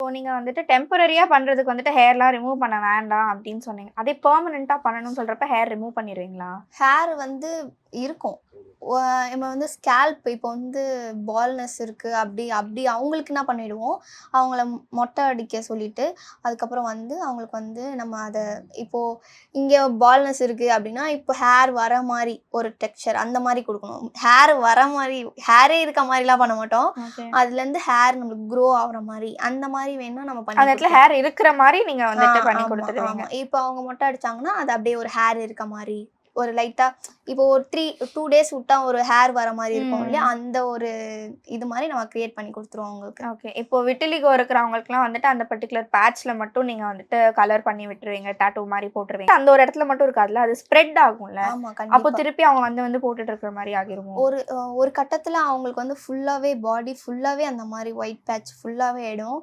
நீங்க வந்துட்டு டெம்பரரியா பண்றதுக்கு வந்துட்டு ஹேர்லாம் ரிமூவ் பண்ண வேண்டாம் அப்படின்னு சொன்னீங்க. அதே பெர்மனன்ட்டா பண்ணணும்னு சொல்றப்ப ஹேர் ரிமூவ் பண்ணிருவீங்களா? ஹேர் வந்து இருக்கும். நம்ம வந்து ஸ்கேல்ப் இப்போ வந்து பால்னஸ் இருக்கு. அப்படி அப்படி அவங்களுக்கு என்ன பண்ணிடுவோம், அவங்கள மொட்டை அடிக்க சொல்லிட்டு, அதுக்கப்புறம் வந்து அவங்களுக்கு வந்து நம்ம அத இப்போ இங்க பால்னஸ் இருக்கு அப்படின்னா, இப்போ ஹேர் வர மாரி ஒரு டெக்ஸ்சர் அந்த மாரி குடுக்கணும். ஹேர் வர மாரி ஹேரே இருக்க மாரிலாம் பண்ண மாட்டோம். ஓகே. அதுலேருந்து ஹேர் நம்மளுக்கு க்ரோ ஆகுற மாரி, அந்த மாரி வேணுனா நம்ம அந்த பண்ணி இடத்துல குடுக்கலாம். ஹேர் இருக்கிற மாரி நீங்க வந்துட்டு பண்ணி ஆமா, குடுத்துருவீங்க. ஆமா. இப்போ அவங்க மொட்டை அடிச்சாங்கன்னா, அது அப்படியே ஒரு ஹேர் இருக்க மாரி, ஒரு லைட்டா இப்போ ஒரு 2 டேஸ் விட்டா ஒரு ஹேர் வர மாரி இருக்கும் இல்லையா? ம். அந்த ஒரு இது மாரி நம்ம கிரியேட் பண்ணி குடுத்துருவோம் அவங்களுக்கு. ஓகே. இப்போ விட்டிலிகோ இருக்கிறவங்களுக்குலாம் வந்துட்டு அந்த பர்ட்டிகுலர் பேட்ச்ல மட்டும் நீங்க வந்துட்டு கலர் பண்ணி விட்டுருவீங்க. டாட்டூ மாரி போட்டுருவீங்க. அந்த ஒரு இடத்துல மட்டும் இருக்காதுல்ல. அது ஸ்ப்ரெட் ஆகும்ல. ஆமா, அப்போ கண்டிப்பா. திருப்பி அவங்க வந்து போட்டுட்டு இருக்கிற மாரி ஆகிருமோ? ஒரு கட்டத்துல அவங்களுக்கு வந்து ஃபுல்லாவே பாடி ஃபுல்லாவே அந்த மாரி ஒயிட் பேட்ச் ஃபுல்லாவே ஆயிடும்.